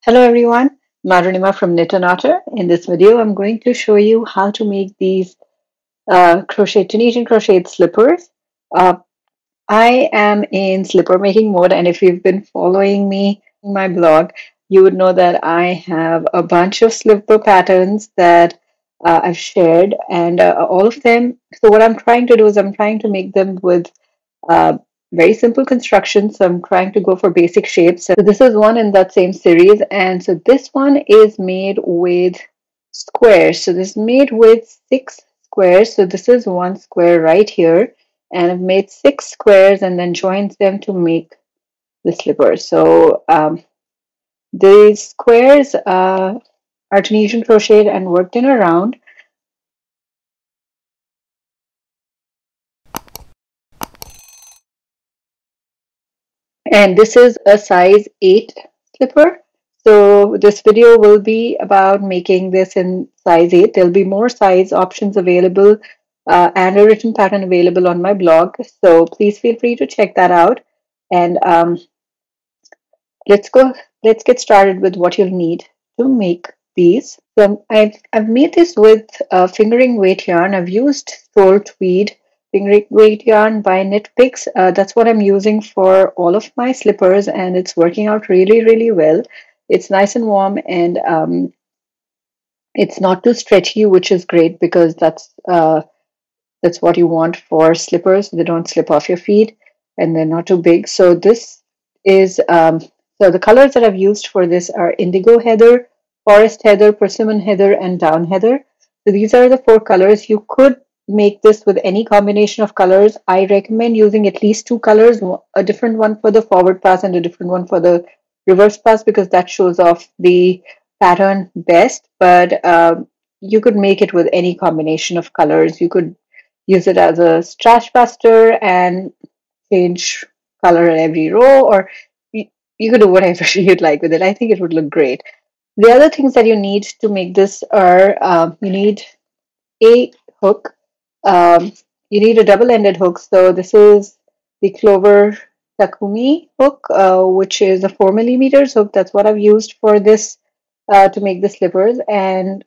Hello everyone, I'm Arunima from Knit and Otter. In this video, I'm going to show you how to make these Tunisian crochet slippers. Uh, I am in slipper making mode, and if you've been following me in my blog, you would know that I have a bunch of slipper patterns that I've shared, and all of them. So what I'm trying to do is I'm trying to make them with uh, very simple construction. So I'm trying to go for basic shapes. So this is one in that same series. And so this one is made with squares. So this is made with 6 squares. So this is one square right here. And I've made 6 squares and then joined them to make the slipper. So these squares are Tunisian crocheted and worked in a round. And this is a size 8 slipper. So this video will be about making this in size 8. There'll be more size options available and a written pattern available on my blog. So please feel free to check that out. And let's go. Let's get started with what you'll need to make these. So I've made this with fingering weight yarn. I've used Stroll Tweed fingering weight yarn by Knit Picks. That's what I'm using for all of my slippers, and it's working out really well. It's nice and warm, and it's not too stretchy, which is great because that's what you want for slippers. They don't slip off your feet, and they're not too big. So this is so the colors that I've used for this are indigo heather, forest heather, persimmon heather, and down heather. So these are the 4 colors. You could make this with any combination of colors. I recommend using at least 2 colors, a different one for the forward pass and a different one for the reverse pass, because that shows off the pattern best. But you could make it with any combination of colors. You could use it as a stash buster and change color in every row, or you could do whatever you'd like with it. I think it would look great. The other things that you need to make this are you need a hook. Um, you need a double-ended hook. So this is the Clover Takumi hook, which is a 4 millimeters hook. That's what I've used for this to make the slippers. And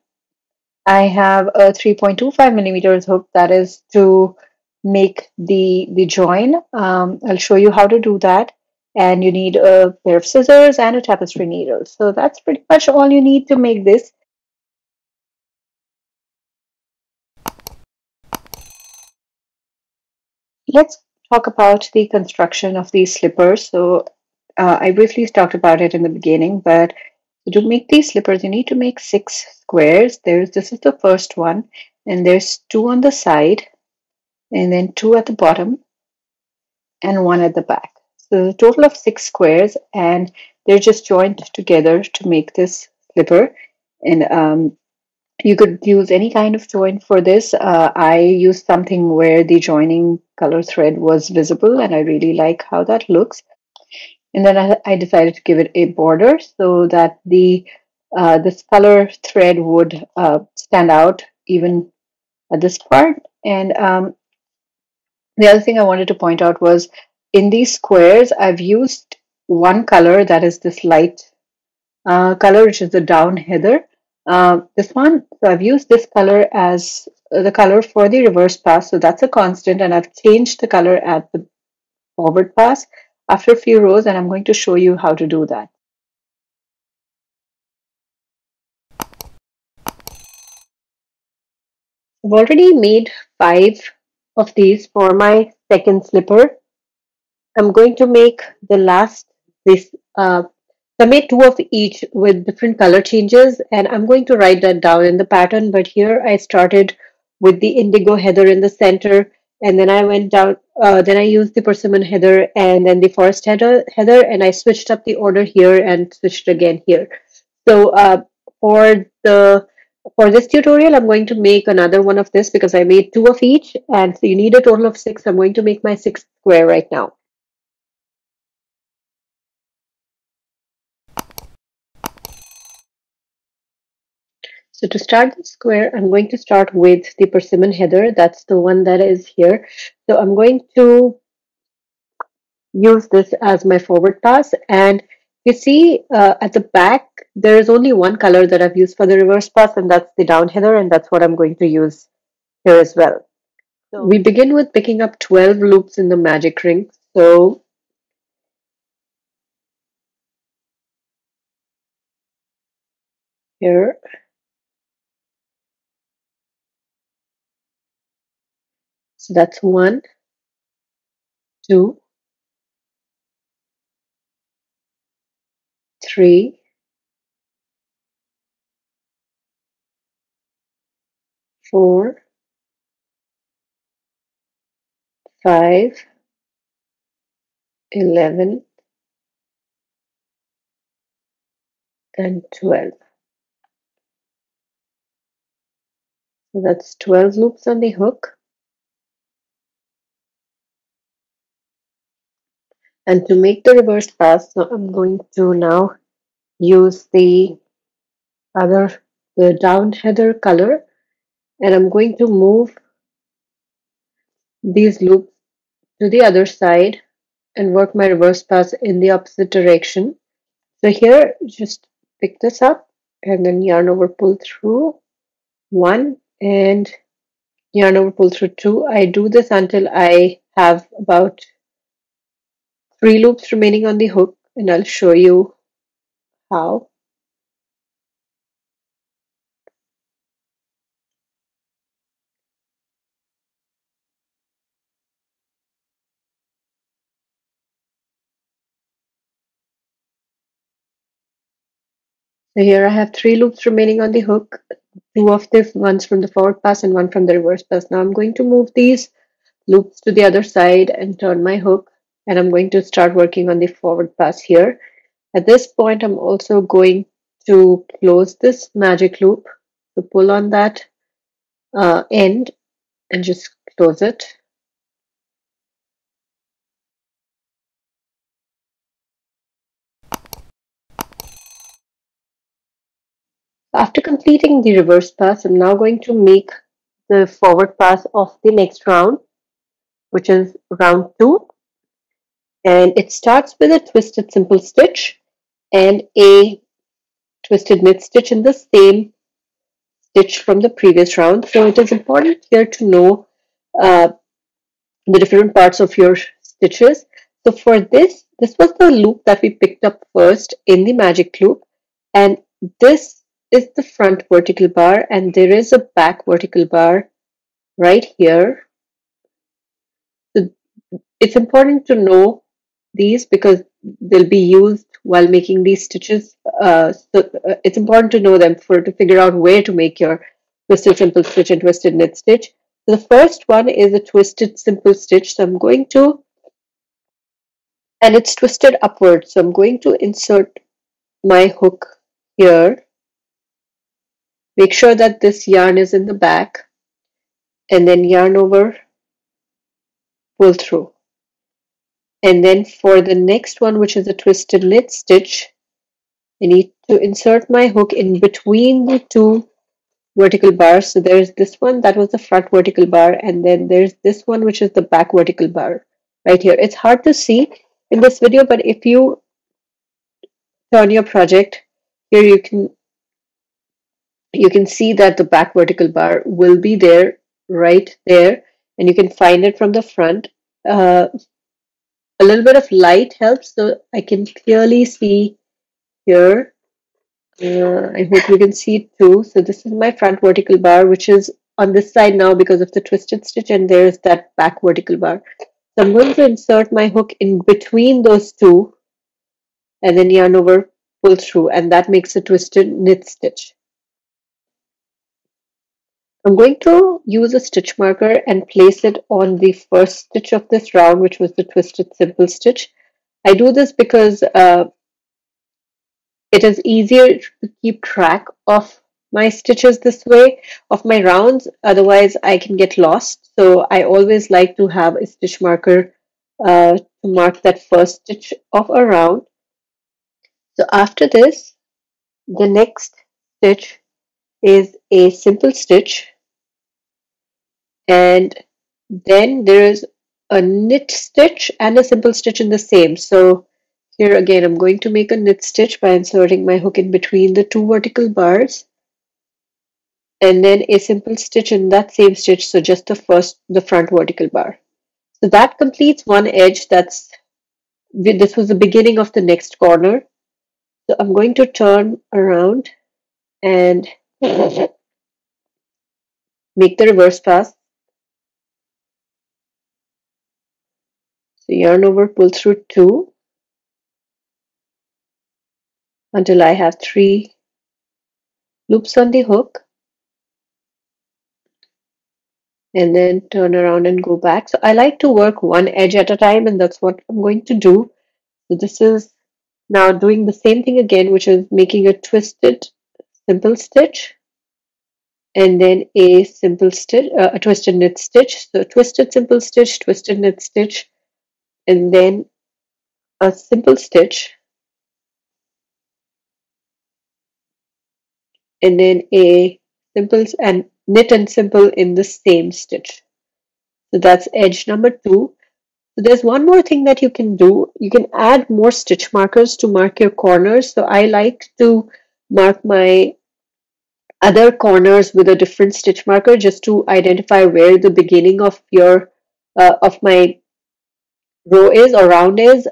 I have a 3.25 millimeters hook that is to make the join. I'll show you how to do that. And you need a pair of scissors and a tapestry needle. So that's pretty much all you need to make this. Let's talk about the construction of these slippers. So I briefly talked about it in the beginning, but to make these slippers, you need to make 6 squares. This is the first one, and there's 2 on the side, and then 2 at the bottom, and 1 at the back. So a total of 6 squares, and they're just joined together to make this slipper. And you could use any kind of join for this. I used something where the joining color thread was visible, and I really like how that looks. And then I decided to give it a border so that this color thread would stand out even at this part. And the other thing I wanted to point out was in these squares, I've used one color that is this light color, which is the down heather. This one, so I've used this color as the color for the reverse pass. So that's a constant, and I've changed the color at the forward pass after a few rows, and I'm going to show you how to do that. I've already made 5 of these for my second slipper. I'm going to make the last this. I made 2 of each with different color changes, and I'm going to write that down in the pattern. But here I started with the indigo heather in the center, and then I went down. Then I used the persimmon heather, and then the forest heather, and I switched up the order here and switched again here. So for the for this tutorial, I'm going to make another one of this because I made 2 of each, and so you need a total of 6. I'm going to make my 6th square right now. So to start the square, I'm going to start with the persimmon heather. That's the one that is here. So I'm going to use this as my forward pass, and You see, at the back, there is only one color that I've used for the reverse pass, and that's the down heather, and that's what I'm going to use here as well. We begin with picking up 12 loops in the magic ring. So here, so that's 1, 2, 3, 4, 5, 11, and 12. So that's 12 loops on the hook. And to make the reverse pass, so I'm going to now use the down heather color, and I'm going to move these loops to the other side and work my reverse pass in the opposite direction. So here, just pick this up and then yarn over, pull through 1, and yarn over, pull through 2. I do this until I have about 3 loops remaining on the hook, and I'll show you how. So here I have 3 loops remaining on the hook, 2 of the ones from the forward pass and 1 from the reverse pass. Now I'm going to move these loops to the other side and turn my hook, and I'm going to start working on the forward pass here. At this point, I'm also going to close this magic loop. So pull on that end and just close it. After completing the reverse pass, I'm now going to make the forward pass of the next round, which is round 2. And it starts with a twisted simple stitch and a twisted mid stitch in the same stitch from the previous round. So it is important here to know uh, the different parts of your stitches. So for this was the loop that we picked up first in the magic loop, and this is the front vertical bar, and there is a back vertical bar right here. So it's important to know these because they'll be used while making these stitches. It's important to know them to figure out where to make your twisted simple stitch and twisted knit stitch. So the first one is a twisted simple stitch. So I'm going to, and it's twisted upwards. So I'm going to insert my hook here. Make sure that this yarn is in the back, and then yarn over, pull through. And then for the next one, which is a twisted knit stitch, I need to insert my hook in between the 2 vertical bars. So there's this one, that was the front vertical bar, and then there's this one, which is the back vertical bar right here. It's hard to see in this video, but if you turn your project here, you can see that the back vertical bar will be there, right there, and you can find it from the front. A little bit of light helps, so I can clearly see here. I hope you can see it too. So this is my front vertical bar, which is on this side now because of the twisted stitch, and there's that back vertical bar. So I'm going to insert my hook in between those 2 and then yarn over, pull through, and that makes a twisted knit stitch. I'm going to use a stitch marker and place it on the first stitch of this round, which was the twisted simple stitch. I do this because it is easier to keep track of my stitches this way, of my rounds. Otherwise, I can get lost. So I always like to have a stitch marker to mark that first stitch of a round. So after this, the next stitch is a simple stitch, and then there is a knit stitch and a simple stitch in the same. So Here again, I'm going to make a knit stitch by inserting my hook in between the two vertical bars, and then a simple stitch in that same stitch, so just the front vertical bar. So that completes one edge. This was the beginning of the next corner. So I'm going to turn around and make the reverse pass. So yarn over, pull through 2 until I have 3 loops on the hook, and then turn around and go back. So I like to work one edge at a time, and that's what I'm going to do. So this is now doing the same thing again, which is making a twisted simple stitch, and then a simple stitch, a twisted knit stitch. So twisted simple stitch, twisted knit stitch, and then a simple stitch, and then a simple and knit and simple in the same stitch. So that's edge number 2. So there's one more thing that you can do. You can add more stitch markers to mark your corners. So I like to mark my other corners with a different stitch marker just to identify where the beginning of my row is or round is.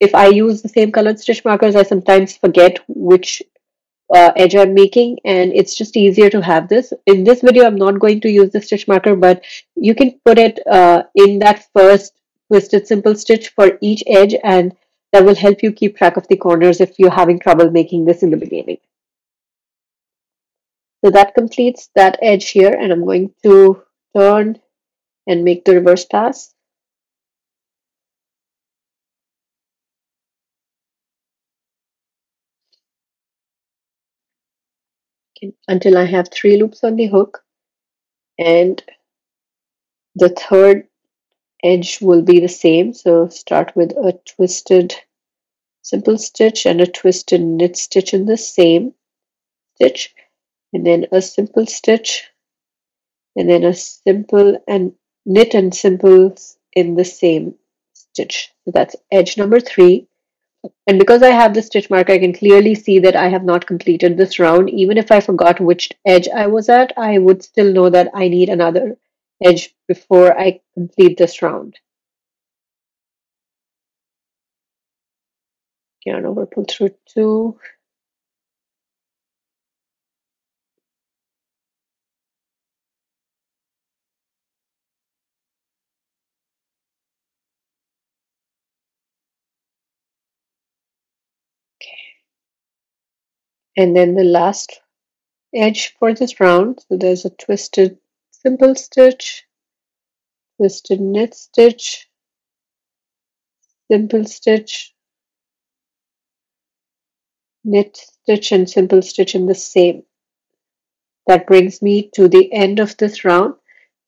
If I use the same colored stitch markers, I sometimes forget which edge I'm making, and it's just easier to have this. In this video, I'm not going to use the stitch marker, but you can put it in that first twisted simple stitch for each edge, and that will help you keep track of the corners if you're having trouble making this in the beginning. So that completes that edge here, and I'm going to turn and make the reverse pass. Until I have 3 loops on the hook, and the third edge will be the same. So start with a twisted simple stitch and a twisted knit stitch in the same stitch, and then a simple stitch, and then a simple and knit and simple in the same stitch. So that's edge number 3. And because I have the stitch marker, I can clearly see that I have not completed this round. Even if I forgot which edge I was at, I would still know that I need another edge before I complete this round. Yarn over, pull through 2. And then the last edge for this round. So there's a twisted simple stitch, twisted knit stitch, simple stitch, knit stitch, and simple stitch in the same. That brings me to the end of this round.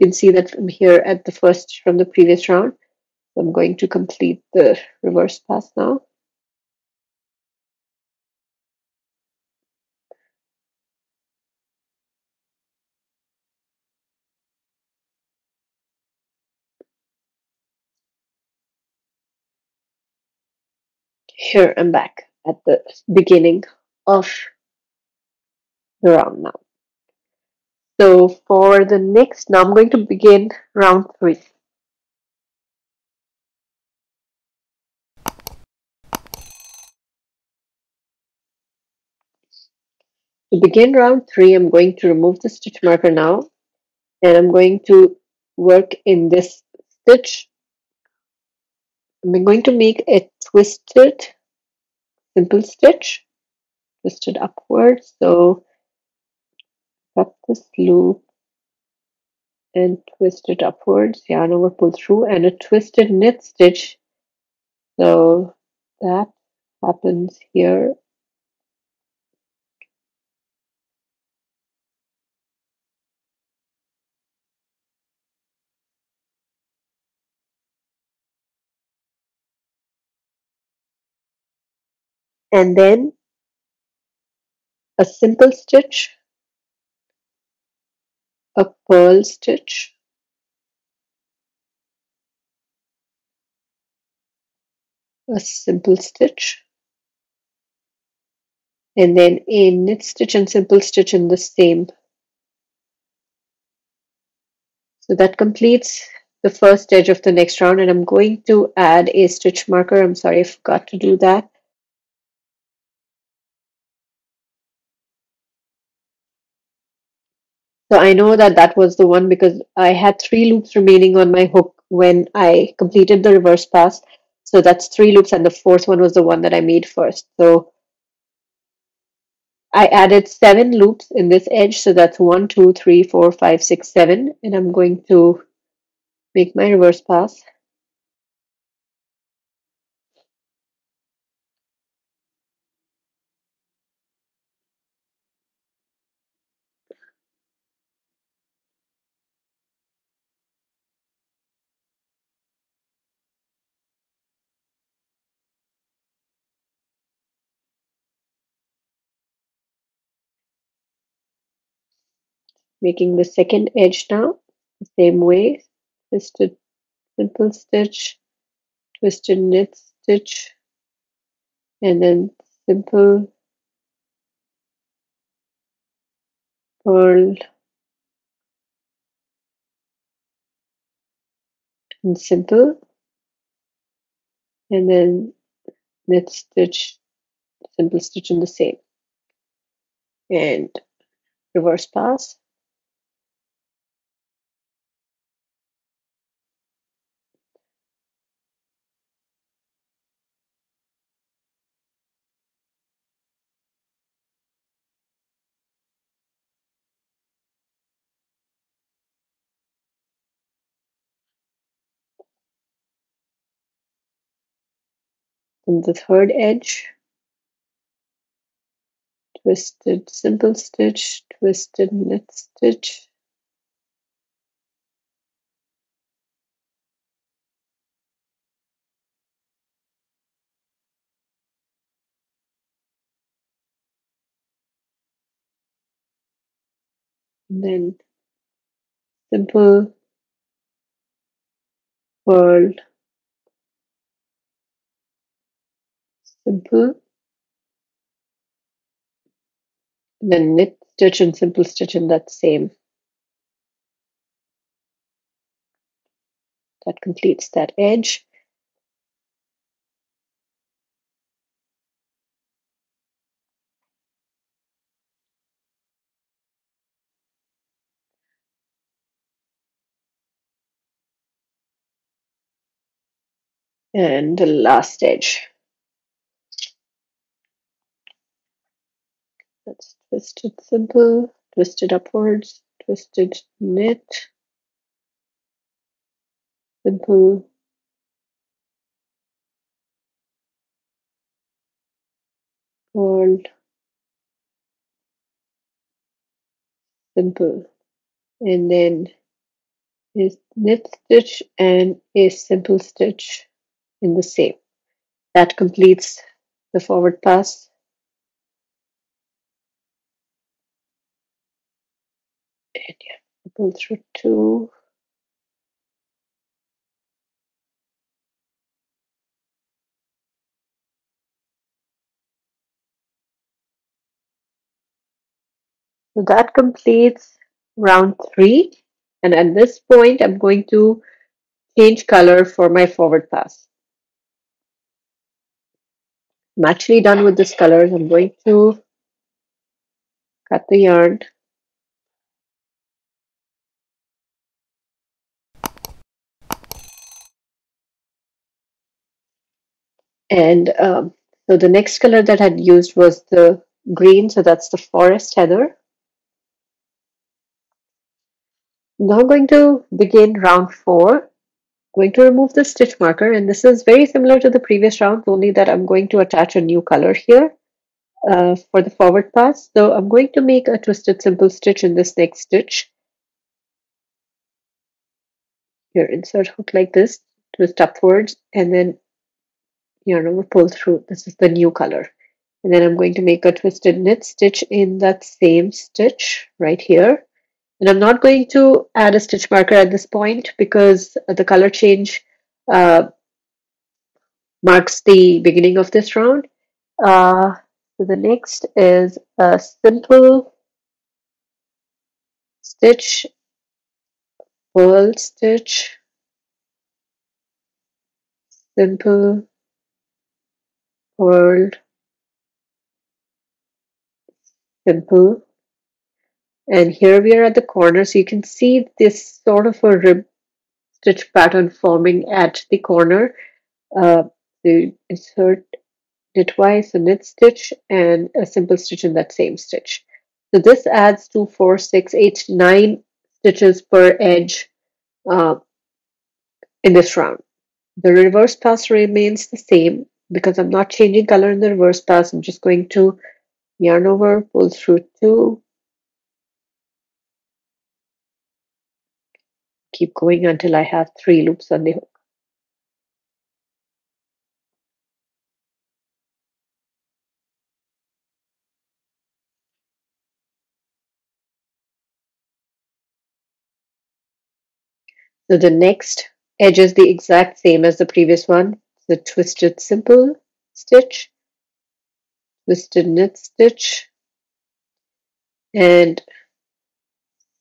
You can see that from here at the first from the previous round. I'm going to complete the reverse pass now. Here I'm back at the beginning of the round now. So for the next, now I'm going to begin round 3. To begin round 3, I'm going to remove the stitch marker now, and I'm going to work in this stitch. I'm going to make a twisted simple stitch, twisted upwards. So cut this loop and twist it upwards, yarn over, pull through, and a twisted knit stitch. So that happens here. And then a simple stitch, a purl stitch, a simple stitch, and then a knit stitch and simple stitch in the same. So that completes the first edge of the next round, and I'm going to add a stitch marker. I'm sorry, I forgot to do that. So I know that that was the one because I had 3 loops remaining on my hook when I completed the reverse pass. So that's 3 loops, and the fourth one was the one that I made first. So I added 7 loops in this edge. So that's 1, 2, 3, 4, 5, 6, 7. And I'm going to make my reverse pass. Making the second edge now the same way. Twisted simple stitch, twisted knit stitch, and then simple purl and simple, and then knit stitch, simple stitch in the same, and reverse pass. And the third edge, twisted simple stitch, twisted knit stitch, and then simple purl, simple, and then knit stitch and simple stitch in that same. That completes that edge. And the last edge. That's twisted simple, twisted upwards, twisted knit, simple, purl, simple, and then is knit stitch and a simple stitch in the same. That completes the forward pass. And yeah, pull through 2. So that completes round 3. And at this point, I'm going to change color for my forward pass. I'm actually done with this color. I'm going to cut the yarn. And so the next color that I had used was the green. So that's the forest heather. Now I'm going to begin round 4. Going to remove the stitch marker, and this is very similar to the previous round, only that I'm going to attach a new color here for the forward pass. So I'm going to make a twisted simple stitch in this next stitch. Here, insert hook like this, twist upwards, and then yarn over, pull through. This is the new color. And then I'm going to make a twisted knit stitch in that same stitch right here. And I'm not going to add a stitch marker at this point because the color change marks the beginning of this round. Uh, so the next is a simple stitch, purl stitch, simple, purl, simple. And here we are at the corner, so you can see this sort of a rib stitch pattern forming at the corner. So you insert knitwise a knit stitch and a simple stitch in that same stitch. So this adds to 4, 6, 8, 9 stitches per edge uh, in this round. The reverse pass remains the same because I'm not changing color in the reverse pass. I'm just going to yarn over, pull through 2, keep going until I have 3 loops on the hook. So the next edge is the exact same as the previous one. The twisted simple stitch, twisted knit stitch, and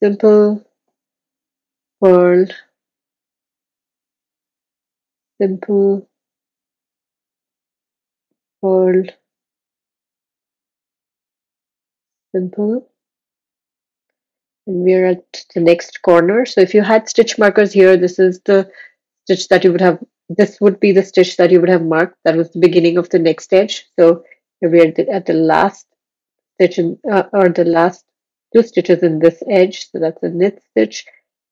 simple, purl, simple, purl, simple. And we're at the next corner. So if you had stitch markers here, this is the stitch that you would have, this would be the stitch that you would have marked. That was the beginning of the next edge. So here we are at the last stitch in, or the last 2 stitches in this edge. So that's a knit stitch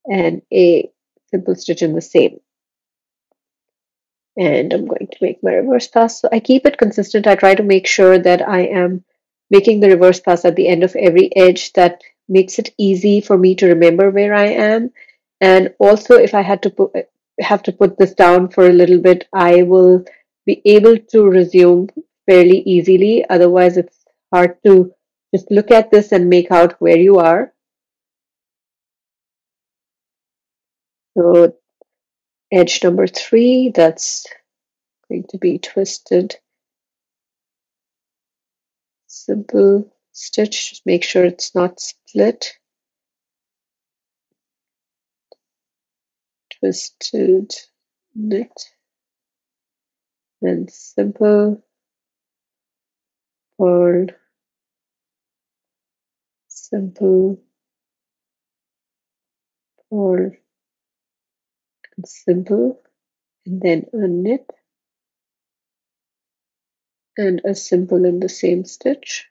and a simple stitch in the same. And I'm going to make my reverse pass. So I keep it consistent. I try to make sure that I am making the reverse pass at the end of every edge. That makes it easy for me to remember where I am. And also, if I had to have to put this down for a little bit, I will be able to resume fairly easily. Otherwise, it's hard to just look at this and make out where you are. So edge number 3, that's going to be twisted simple stitch. Just make sure it's not split. Twisted knit, then simple, purl, simple, purl, and simple, and then a knit and a simple in the same stitch.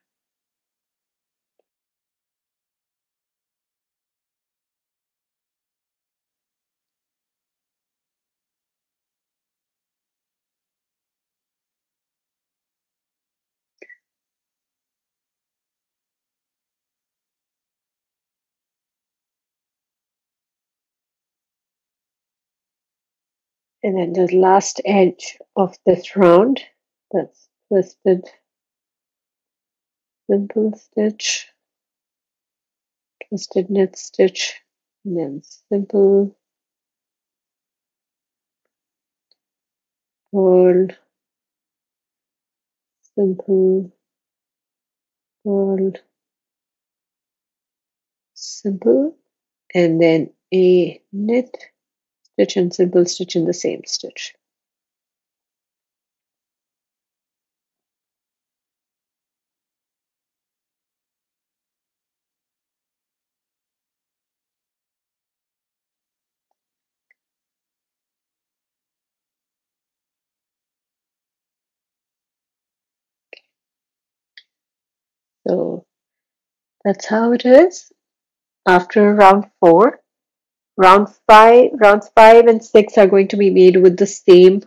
And then the last edge of this round, that's twisted simple stitch, twisted knit stitch, and then simple, purl, simple, purl, simple, and then a knit, stitch, and simple stitch in the same stitch. So that's how it is after round 4. Rounds 5 and 6 are going to be made with the same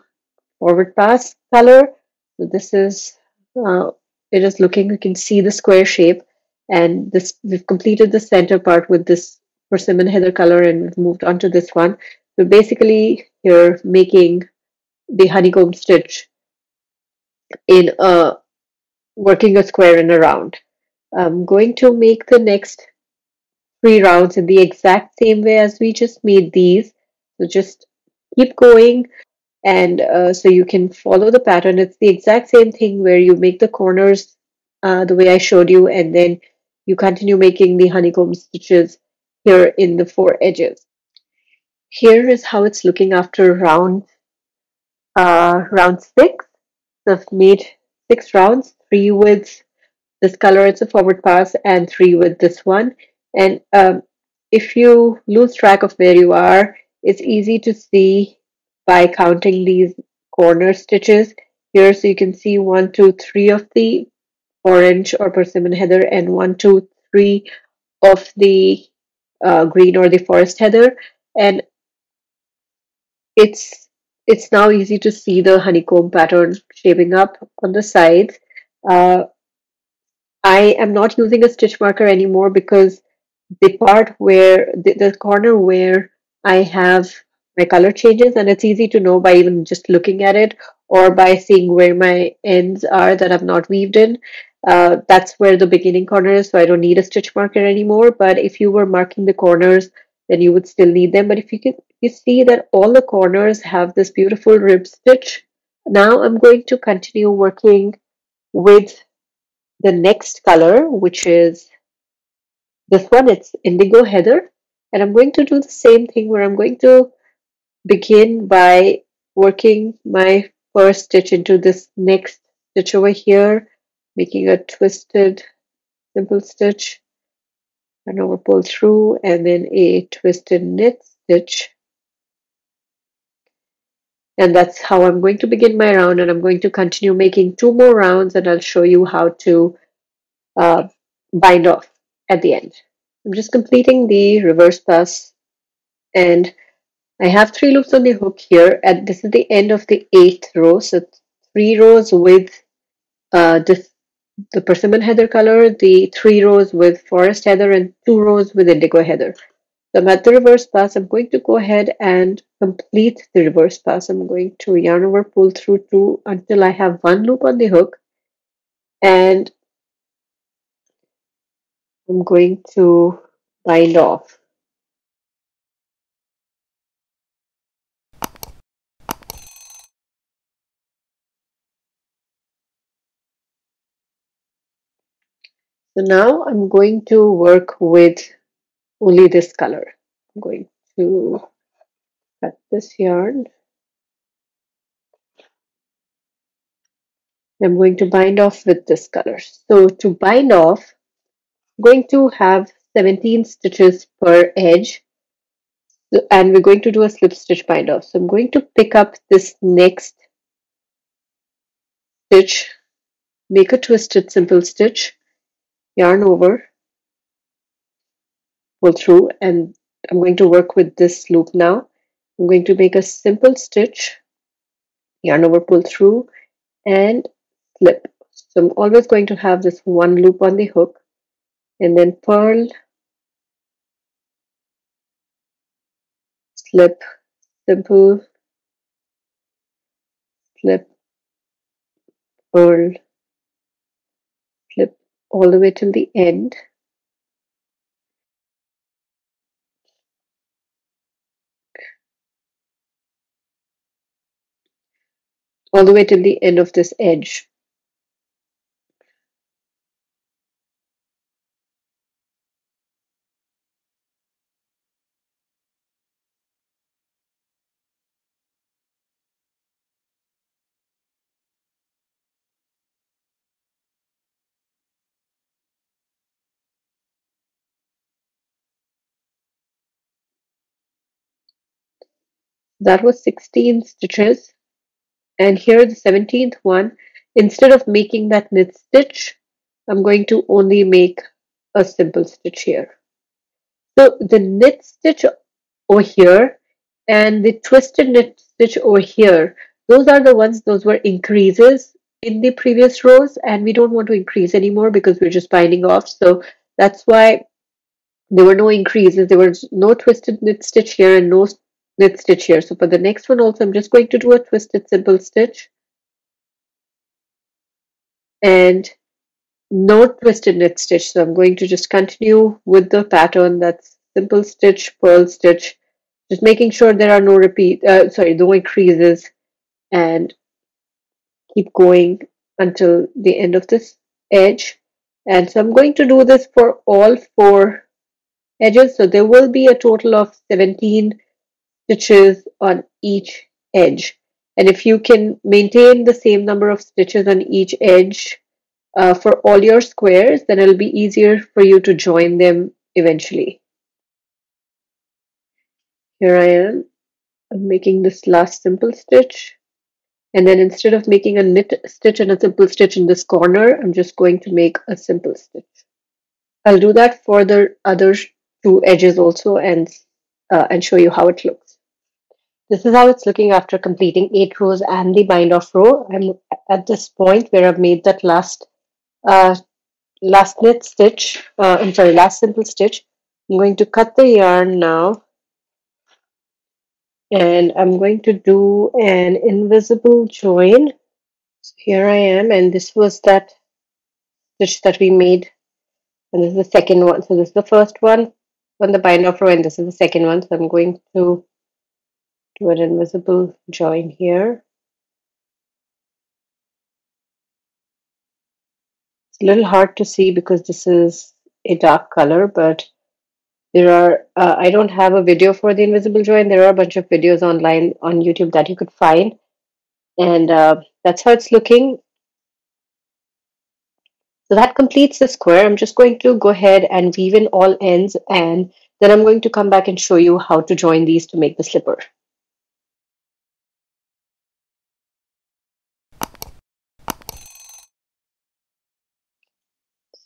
forward pass color. So this is it is looking, you can see the square shape, and this we've completed the center part with this persimmon heather color, and we've moved on to this one. So basically you're making the honeycomb stitch in a working a square in a round. I'm going to make the next 3 rounds in the exact same way as we just made these. So just keep going. And so you can follow the pattern. It's the exact same thing where you make the corners the way I showed you, and then you continue making the honeycomb stitches here in the four edges. Here is how it's looking after round six. So I've made 6 rounds, three with this color, it's a forward pass, and three with this one. And if you lose track of where you are, it's easy to see by counting these corner stitches here. So you can see 1, 2, 3 of the orange or persimmon heather, and 1, 2, 3 of the green or the forest heather. And it's it's now easy to see the honeycomb pattern shaping up on the sides. Uh, I am not using a stitch marker anymore because the part where the corner where I have my color changes, and it's easy to know by even just looking at it or by seeing where my ends are that I've not weaved in. That's where the beginning corner is, so I don't need a stitch marker anymore. But if you were marking the corners, then you would still need them. But if you see that all the corners have this beautiful rib stitch. Now I'm going to continue working with the next color, which is this one. It's indigo heather, and I'm going to do the same thing where I'm going to begin by working my first stitch into this next stitch over here, making a twisted simple stitch, and over pull through, and then a twisted knit stitch. And that's how I'm going to begin my round, and I'm going to continue making 2 more rounds, and I'll show you how to uh, bind off at the end. I'm just completing the reverse pass, and I have 3 loops on the hook here, and this is the end of the 8th row. So 3 rows with this the persimmon heather color, the 3 rows with forest heather, and 2 rows with indigo heather. So I'm at the reverse pass. I'm going to go ahead and complete the reverse pass. I'm going to yarn over, pull through 2 until I have 1 loop on the hook, and I'm going to bind off. So now I'm going to work with only this color. I'm going to cut this yarn. I'm going to bind off with this color. So to bind off, I'm going to have 17 stitches per edge, and we're going to do a slip stitch bind off. So I'm going to pick up this next stitch, make a twisted simple stitch, yarn over, pull through, and I'm going to work with this loop now. I'm going to make a simple stitch, yarn over, pull through, and slip. So I'm always going to have this 1 loop on the hook, and then purl, slip, simple, slip, purl, slip, all the way till the end. All the way till the end of this edge. That was 16 stitches, and here the 17th one, instead of making that knit stitch, I'm going to only make a simple stitch here. So the knit stitch over here and the twisted knit stitch over here, those are the ones, those were increases in the previous rows, and we don't want to increase anymore because we're just binding off. So that's why there were no increases, there was no twisted knit stitch here and no knit stitch here. So for the next one also, I'm just going to do a twisted simple stitch and no twisted knit stitch. So I'm going to just continue with the pattern, that's simple stitch, purl stitch, just making sure there are no no increases and keep going until the end of this edge. And so I'm going to do this for all four edges. So there will be a total of 17 stitches on each edge. And if you can maintain the same number of stitches on each edge for all your squares, then it'll be easier for you to join them eventually. Here I am. I'm making this last simple stitch. And then instead of making a knit stitch and a simple stitch in this corner, I'm just going to make a simple stitch. I'll do that for the other two edges also and show you how it looks. This is how it's looking after completing 8 rows and the bind off row. I'm at this point where I've made that uh, last knit stitch. Last simple stitch. I'm going to cut the yarn now, and I'm going to do an invisible join. So here I am, and this was that stitch that we made, and this is the second one. So this is the first one on the bind off row, and this is the second one. So I'm going to do an invisible join here. It's a little hard to see because this is a dark color, but there are I don't have a video for the invisible join. There are a bunch of videos online on YouTube that you could find, and that's how it's looking. So that completes the square. I'm just going to go ahead and weave in all ends, and then I'm going to come back and show you how to join these to make the slipper.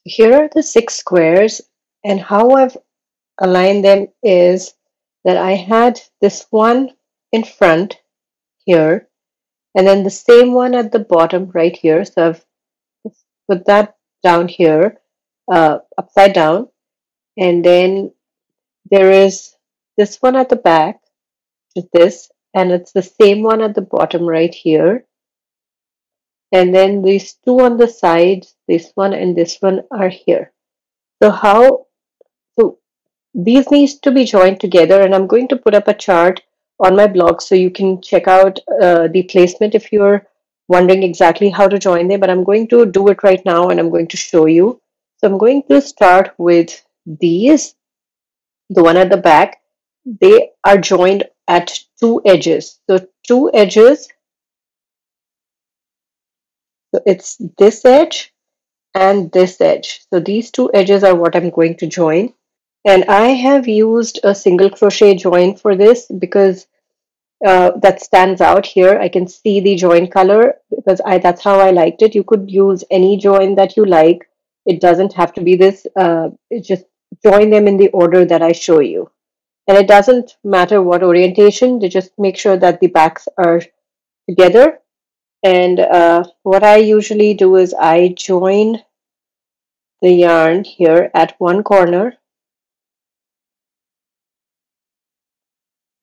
Here are the 6 squares, and how I've aligned them is that I had this one in front here, and then the same one at the bottom right here. So I've put that down here, upside down, and then there is this one at the back, which is this, and it's the same one at the bottom right here. And then these two on the sides, this one and this one are here. So so these needs to be joined together, and I'm going to put up a chart on my blog so you can check out the placement if you're wondering exactly how to join them. But I'm going to do it right now, and I'm going to show you. So I'm going to start with these, the one at the back. They are joined at two edges. So two edges, so it's this edge and this edge. So these two edges are what I'm going to join. And I have used a single crochet join for this because that stands out here. I can see the join color because that's how I liked it. You could use any join that you like. It doesn't have to be this. Just join them in the order that I show you. And it doesn't matter what orientation. They just make sure that the backs are together. And what I usually do is I join the yarn here at one corner,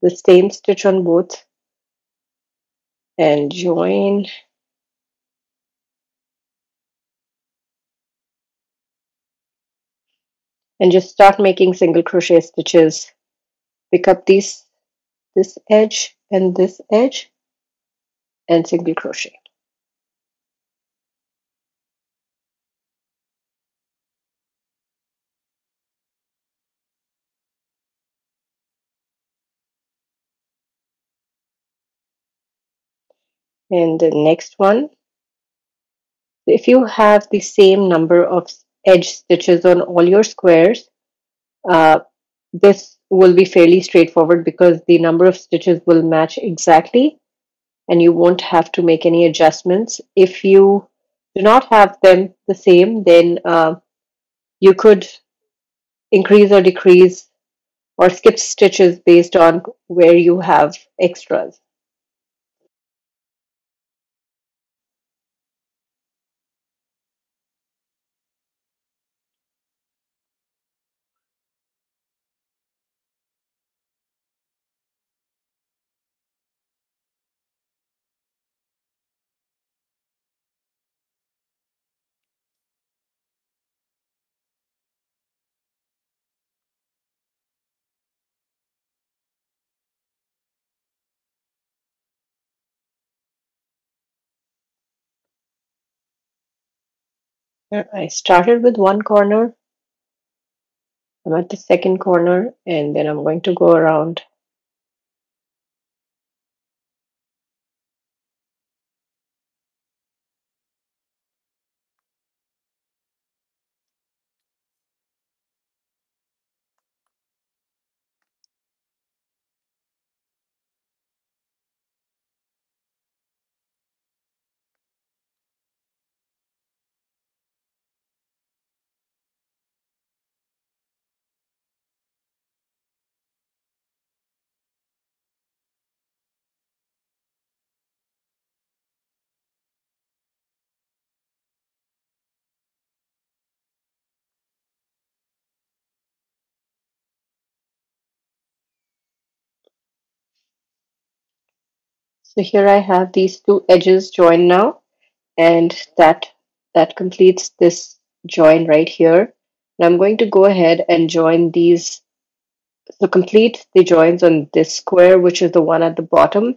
the same stitch on both, and join, and just start making single crochet stitches. Pick up this edge and this edge and single crochet. And the next one, if you have the same number of edge stitches on all your squares, uh, this will be fairly straightforward because the number of stitches will match exactly and you won't have to make any adjustments. If you do not have them the same, then you could increase or decrease or skip stitches based on where you have extras. Here I started with one corner. I'm at the second corner, and then I'm going to go around. So here I have these two edges joined now, and that completes this join right here. Now I'm going to go ahead and join these. So complete the joins on this square, which is the one at the bottom.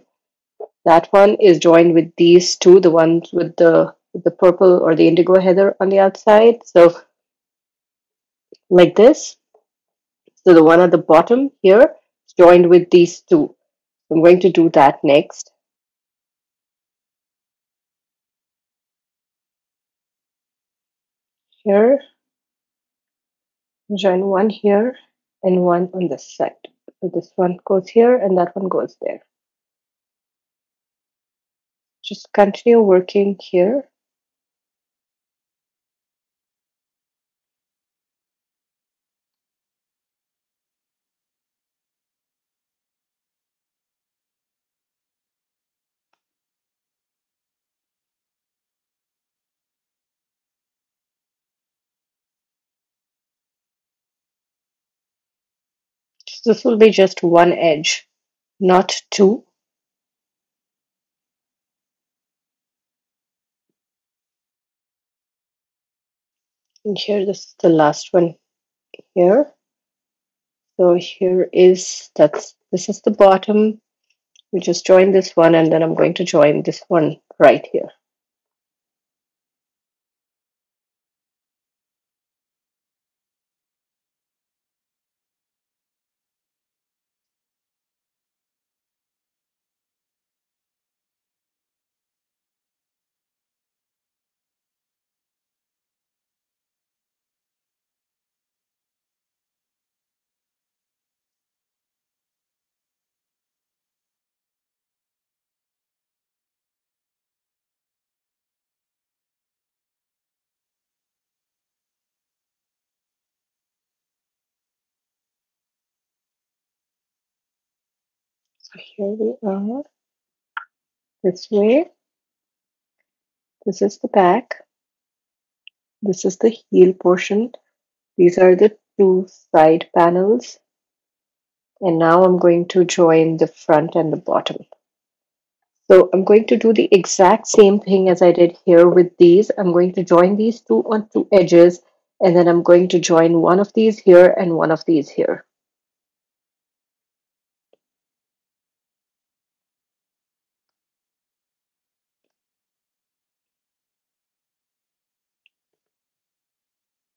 That one is joined with these two, the ones with the purple or the indigo heather on the outside. So like this. So the one at the bottom here is joined with these two. I'm going to do that next. Here, join one here and one on this side. So this one goes here and that one goes there. Just continue working here. This will be just one edge, not two. And here, this is the last one here. So here is this is the bottom. We just join this one, and then I'm going to join this one right here. So here we are. This way. This is the back. This is the heel portion. These are the two side panels. And now I'm going to join the front and the bottom. So I'm going to do the exact same thing as I did here with these. I'm going to join these two on two edges, and then I'm going to join one of these here and one of these here.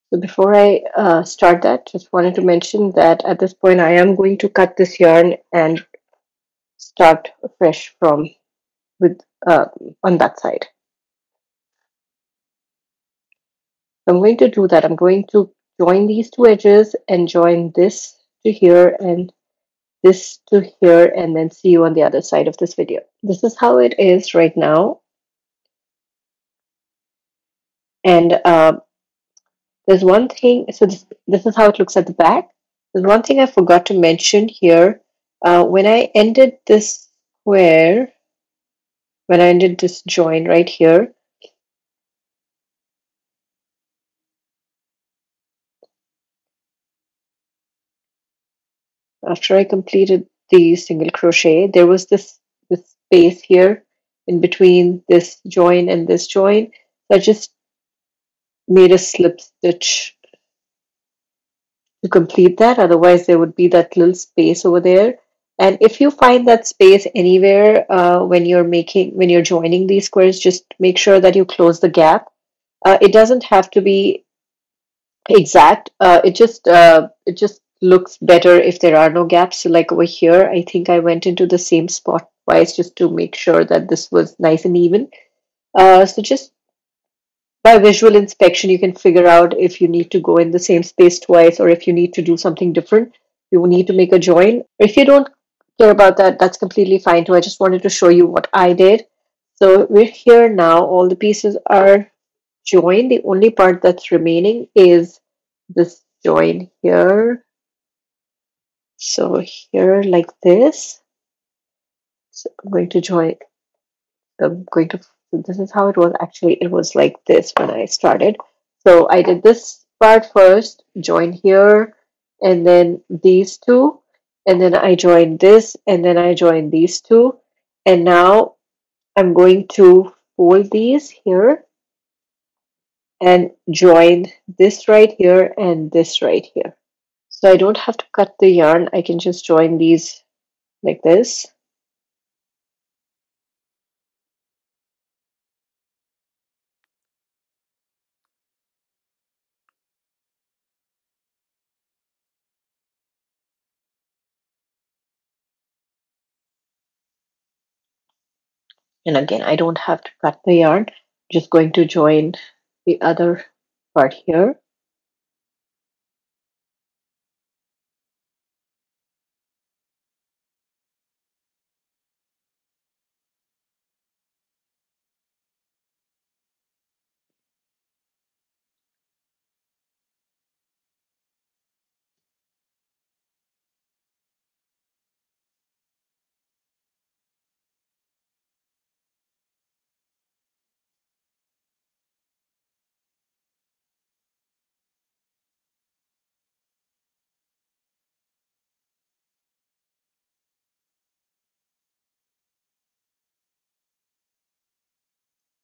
So before I start that, just wanted to mention that at this point I am going to cut this yarn and start fresh from with on that side. I'm going to do that. I'm going to join these two edges and join this to here and this to here, and then see you on the other side of this video. This is how it is right now. And there's one thing, so this is how it looks at the back. There's one thing I forgot to mention here. When I ended this square, when I ended this join right here, after I completed the single crochet, there was this space here in between this join and this join. So I just made a slip stitch to complete that. Otherwise, there would be that little space over there. And if you find that space anywhere when you're joining these squares, just make sure that you close the gap It doesn't have to be exact. It just looks better if there are no gaps. So like over here, I think I went into the same spot twice just to make sure that this was nice and even. So just by visual inspection, you can figure out if you need to go in the same space twice or if you need to do something different. You will need to make a join. If you don't care about that, that's completely fine too. I just wanted to show you what I did. So we're here now. All the pieces are joined. The only part that's remaining is this join here. So here like this. So I'm going to join. I'm going to, so this is how it was. Actually, it was like this when I started. So I did this part first, join here, and then these two, and then I joined this, and then I joined these two. And now I'm going to fold these here and join this right here and this right here. So I don't have to cut the yarn. I can just join these like this. And again, I don't have to cut the yarn. I'm just going to join the other part here.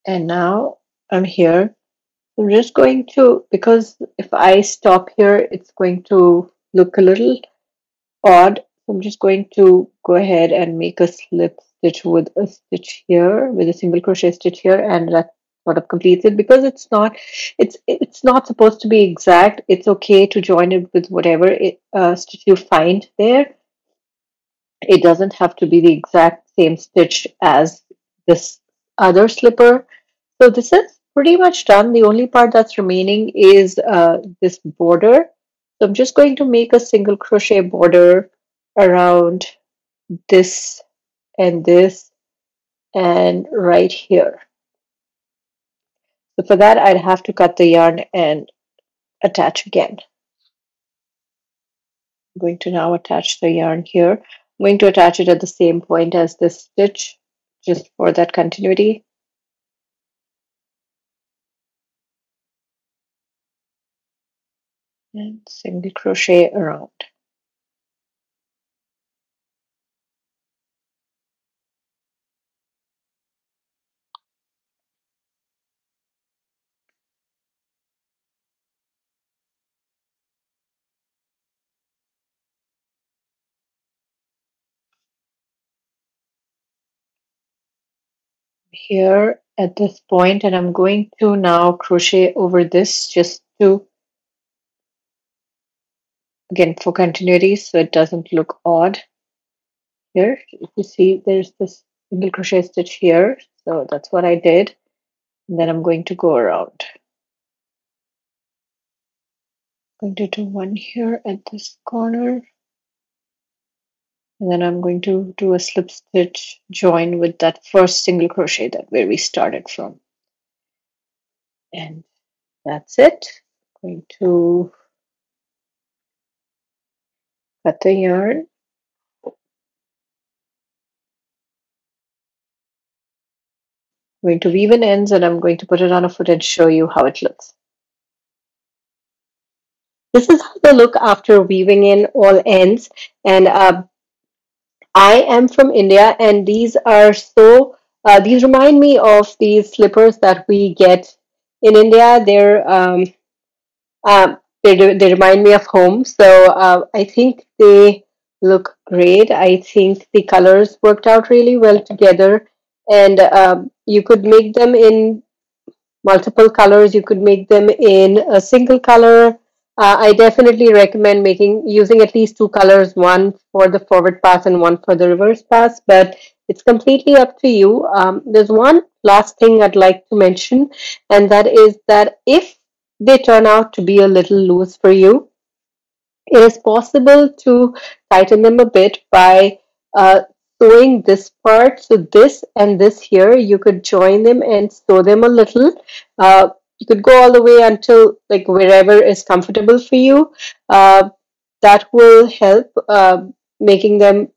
And now I'm here. I'm just going to, because if I stop here, it's going to look a little odd. So I'm just going to go ahead and make a slip stitch with a stitch here, with a single crochet stitch here, and that sort of completes it. Because it's not supposed to be exact. It's okay to join it with whatever stitch you find there. It doesn't have to be the exact same stitch as this other slipper. So this is pretty much done. The only part that's remaining is this border. So I'm just going to make a single crochet border around this and this and right here. So for that, I'd have to cut the yarn and attach again. I'm going to now attach the yarn here. I'm going to attach it at the same point as this stitch, just for that continuity. And single crochet around. Here at this point, and I'm going to now crochet over this just to, again, for continuity so it doesn't look odd. Here if you see there's this single crochet stitch here, so that's what I did, and then I'm going to go around. I'm going to do one here at this corner, and then I'm going to do a slip stitch join with that first single crochet that where we started from, and that's it. I'm going to cut the yarn. I'm going to weave in ends, and I'm going to put it on a foot and show you how it looks. This is how they look after weaving in all ends. And I am from India, and these are so, these remind me of these slippers that we get in India. They remind me of home. So I think they look great. I think the colors worked out really well together. And you could make them in multiple colors. You could make them in a single color. I definitely recommend making using at least two colors, one for the forward pass and one for the reverse pass, but it's completely up to you. There's one last thing I'd like to mention, and that is that if they turn out to be a little loose for you, it is possible to tighten them a bit by uh, sewing this part. So this and this here, you could join them and sew them a little. You could go all the way until like wherever is comfortable for you. Uh, that will help making them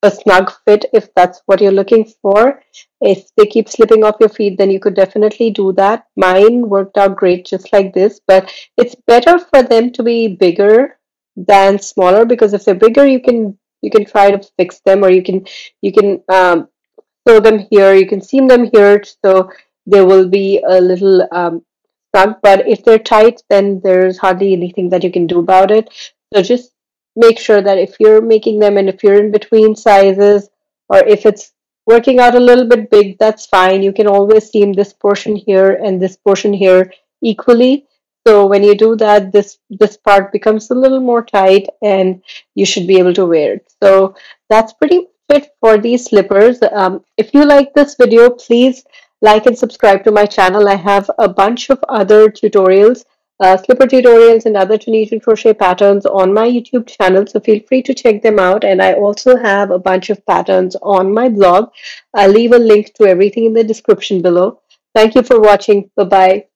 a snug fit if that's what you're looking for. If they keep slipping off your feet, then you could definitely do that. Mine worked out great just like this, but it's better for them to be bigger than smaller, because if they're bigger, you can try to fix them, or you can sew them here, you can seam them here, so they will be a little snug. But if they're tight, then there's hardly anything that you can do about it. So just make sure that if you're making them and if you're in between sizes, or if it's working out a little bit big, that's fine. You can always seam this portion here and this portion here equally. So when you do that, this part becomes a little more tight and you should be able to wear it. So that's pretty much it for these slippers. If you like this video, please like and subscribe to my channel. I have a bunch of other tutorials, slipper tutorials and other Tunisian crochet patterns on my YouTube channel, so feel free to check them out. And I also have a bunch of patterns on my blog. I'll leave a link to everything in the description below. Thank you for watching. Bye bye.